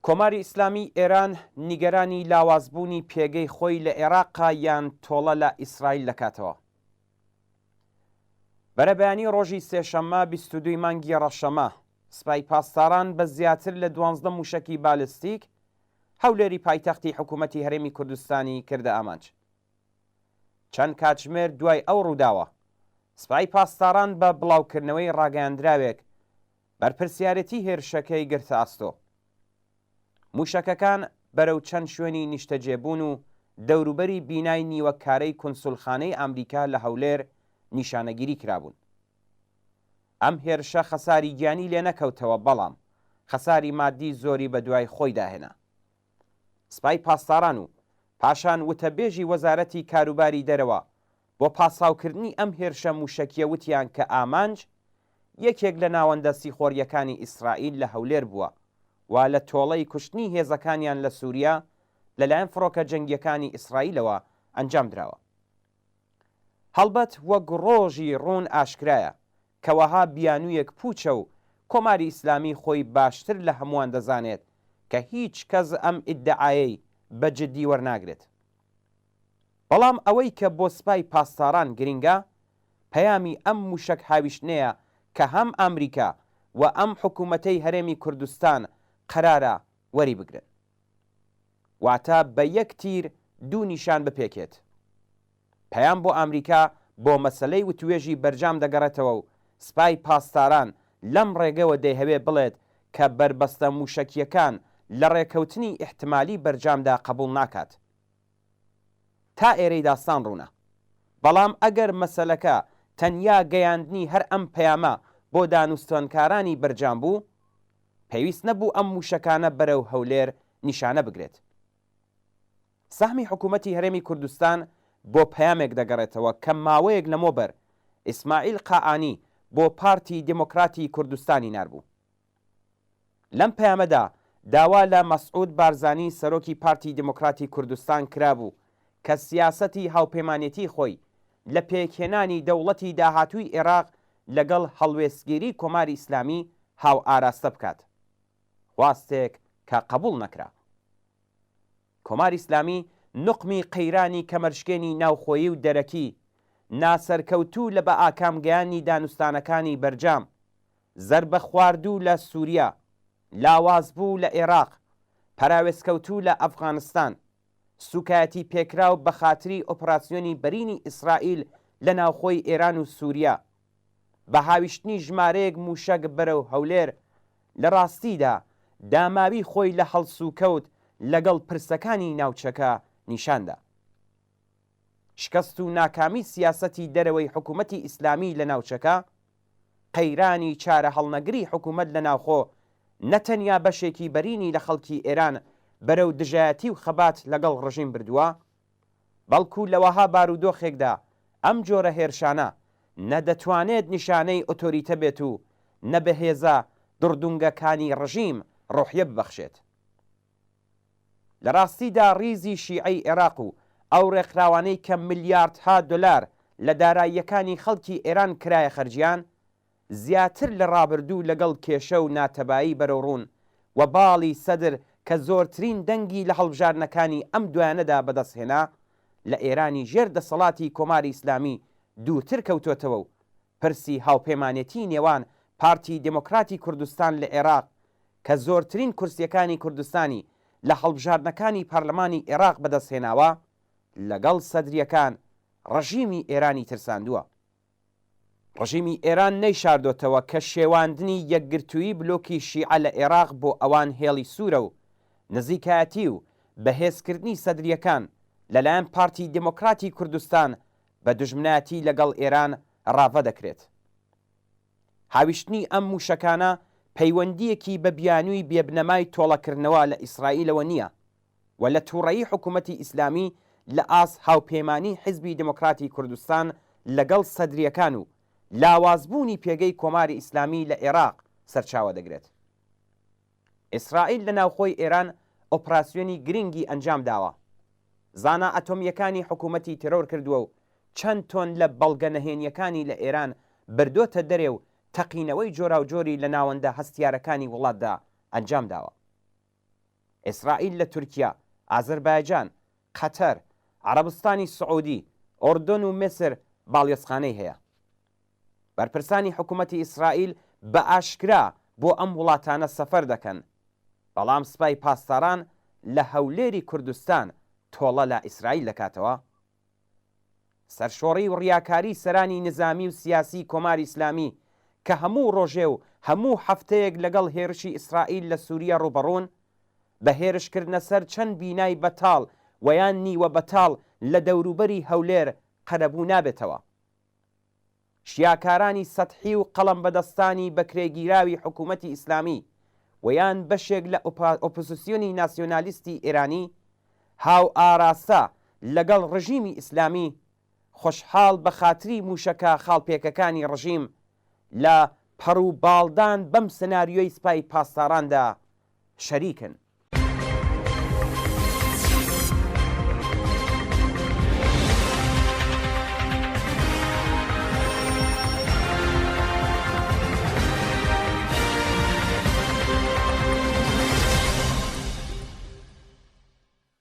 کۆماری ئیسلامی ئێران نیگەرانی لاوازبوونی پێگەی خۆی لە عێراقا یان تۆڵە لە ئیسرائیل دەکاتەوە. بەرەبەیانی ڕۆژی سێشەممە 22 مانگی ڕەشەمە سپای پاسداران بە زیاتر لە 12 موشکی بالستیک هەولێری پایتەختی حکوومەتی هەرێمی کوردستانی کردە ئامانج. چەند کاتژمێر دوای ئەو ڕووداوە سپای پاسداران بە بڵاوکردنەوەی ڕاگەیاندراوێک بەرپرسیارەتی هێرشەکەی گرتە ئاستۆ. موشەکەکان بەرەو چەند شوێنی نیشتەجێبوون و دەوروبەری بینای نیوەکارەی کونسولخانەی ئەمریکا لە هەولێر نیشانەگیری کرابوون. ئەم هێرشە خەساری گیانی لێ نەکەوتەوە، بەڵام خەساری مادی زۆری بە دوای خۆی داهێنا. سپای پاسداران و پاشان وتەبێژی وەزارەتی کاروباری دەرەوە بۆ پاساوکردنی ئەم هێرشە موشەکیە وتیان کە ئامانج یەکێک لە ناوەندە سیخۆریەکانی ئیسرائیل لە هەولێر بووە و لە تۆڵەی کوشتنی هێزەکانیان لە سووریا لەلایەن فڕۆکە جەنگیەکانی ئیسرائیلەوە ئەنجام درراوە. هەڵبەت وەک ڕۆژی ڕوون ئاشکرایە کەوەها بیانوویەک پوچە و کۆماری ئیسلامی خۆی باشتر لە هەمووان دەزانێت کە هیچ کەس ئەم ئیدعایەی بەجددی وەرناگرێت. بەڵام ئەوەی کە بۆ سپای پاسداران گرنگە پەیامی ئەم موشک هاویشتنەیە کە هەم ئەمریکا و ئەم حکوومەتەی هەرێمی کوردستان قەرارە وەری بگرن، واتە بە یەک تیر دوو نیشان بپێکێت. پەیام بۆ ئەمریکا بۆ مەسەلەی وتوێژی بەرجام دەگەڕێتەوە و سپای پاسداران لەم ڕێگەوە دەیهەوێ بڵێت کە بربەستە موشەکیەکان لە ڕێکەوتنی احتمالی بەرجامدا قبول ناکات. تا ئێرەی داستان ڕوونە، بەڵام ئەگەر مەسەلەکە تەنیا گەیاندنی هەر ئەم پەیامە بۆ دانوستۆنکارانی بەرجام بوو، پێویست نەبوو ئەم موشەکانە بەرەو هەولێر نیشانە بگرێت. سەهمی حکوومەتی هەرێمی کوردستان بۆ پەیامێک دەگەڕێتەوە کە ماوەیەک لەمەوبەر ئیسماعیل قائانی بۆ پارتی دموکراتی کوردستانی ناربوو. لەم پەیامەدا داوا لە مەسعود بارزانی سەرۆکی پارتی دموکراتی کوردستان کرابوو کە سیاسەتی هاوپەیمانێتی خۆی لە پێکهێنانی دەوڵەتی داهاتووی عێراق لەگەڵ هەڵوێستگیری کۆماری ئیسلامی هاو ئاراستە بکات، خواستێک کە قبول نەکرا. کۆماری ئیسلامی نقمی قەیرانی کەمەرشکێنی ناوخۆیی و دەرەکی، ناسەرکەوتوو لە بە ئاکامگەیانی دانوستانەکانی بەرجام، زەربە خواردوو لە سووریا، لاوازبوو لە عێراق، پەراوێزکەوتوو لە ئەفغانستان، سوکایەتی پێکراو بە خاتری ئۆپراسیۆنی بەرینی ئیسرائیل لە ناوخۆی ئێران و سووریا، بە هاویشتنی ژمارەیەک موشەک بەرەو هەولێر، لە ڕاستیدا داماوی خۆی لە هەڵسوکەوت لەگەڵ پرسەکانی ناوچەکە نیشاندا. شکست و ناکامی سیاسەتی دەرەوەی حکوومەتی ئیسلامی لە ناوچەکە، قەیرانی چارە هەڵنەگری حکوومەت لە ناوخۆ نەتەنیا بەشێکی بەرینی لە خەڵکی ئێران بەرەو دژایەتی و خەبات لەگەڵ ڕژیم بردووە، بەڵکو لەوەها بارودۆخێکدا ئەم جۆرە هێرشانە نەدەتوانێت نیشانەی ئۆتۆریتە بێت و نەبەهێزە دڕدونگەکانی ڕژیم ڕۆحیە ببەخشێت. لە ڕاستیدا ریزی شیعەی عێراق و ئەو ڕێکخراوانەی کە ملیاردها دۆلار لە داراییەکانی خەڵکی ئێران کرایە خەرجیان زیاتر لە ڕابردوو لەگەڵ کێشە و ناتەبایی بەرەوڕوون و باڵی سەدر کە زۆرترین دەنگی لە هەڵبژاردنەکانی ئەم دوایانەدا بەدەستهێنا لە ئێرانی ژێر دەسەڵاتی کۆماری ئیسلامی دووتر کەوتۆتەوە و پرسی هاوپەیمانێتی نێوان پارتی دموکراتی کوردستان لە عێراق کە زۆرترین کورسیەکانی کوردستانی لە هەڵبژاردنەکانی پەرلەمانی عێراق بەدەستهێناوە لەگەڵ سەدریەکان ڕژیمی ئێرانی ترساندووە. ڕژیمی ئێران نەیشاردۆتەوە کە شێواندنی یەکگرتووی بلۆکی شیعە لە عێراق بۆ ئەوان هێڵی سوورە و نزیکایەتی و بەهێزکردنی سەدریەکان لەلایەن پارتی دموکراتی کوردستان بە دژمنایەتی لەگەڵ ئێران ڕاوە دەکرێت. هاویشتنی ئەم موشەکانە پەیوەندیەکی بە بیانووی بێبنەمای تۆڵەکردنەوە لە ئیسرائیلەوە نییە و لە تووڕەیی حکوومەتی ئیسلامی لە ئاس هاوپەیمانی حیزبی دموکراتی کوردستان لەگەڵ سەدریەکان و لاوازبوونی پێگەی کۆماری ئیسلامی لە عێراق سەرچاوە دەگرێت. ئیسرائیل لە ناوخۆی ئێران ئۆپراسیۆنی گرنگی ئەنجام داوە، زانا ئەتۆمیەکانی حکوومەتی تێرۆر کردووە و چەند تۆن لە بەڵگە نەهێنیەکانی لە ئێران بردۆتە دەرێ و تەقینەوەی جۆراوجۆری لە ناوەندە هەستیارەکانی وڵاتدا ئەنجام داوە. ئیسرائیل لە تورکیا، ئازەربایجان، قەتەر، عەرەبستانی سعودی، ئۆردن و میسر باڵیۆزخانەی هەیە. بەرپرسانی حکوومەتی ئیسرائیل بە ئاشکرا بۆ ئەم وڵاتانە سەفەر دەکەن، بەڵام سوپای پاسداران لە هەولێری کوردستان تۆڵە لە ئیسرائیل دەکاتەوە. سەرشۆڕی و ڕیاکاری سەرانی نظامی و سیاسی کۆماری ئیسلامی کە هەموو ڕۆژێ و هەموو هەفتەیەک لەگەڵ هێرشی ئیسرائیل لە سووریا ڕوبەڕوون، بە هێرشکردنە سەر چەند بینای بەتاڵ ویان نیوە بەتاڵ لە دەوروبەری هەولێر قەرەبوو نابێتەوە. شیاکارانی سەتحی و قەڵەم بەدەستانی بەکرێگیراوی حکوومەتی ئیسلامی ویان بەشێک لە ئۆپۆزیسیۆنی ناسیۆنالیستی ئێرانی هاو ئاراستە لەگەڵ ڕژیمی ئیسلامی خۆشحاڵ بە خاتری موشەکە خاڵپێکەکانی ڕژیم لە پەڕوو باڵدان بەم سناریۆی سپای پاسداراندا شەریکن.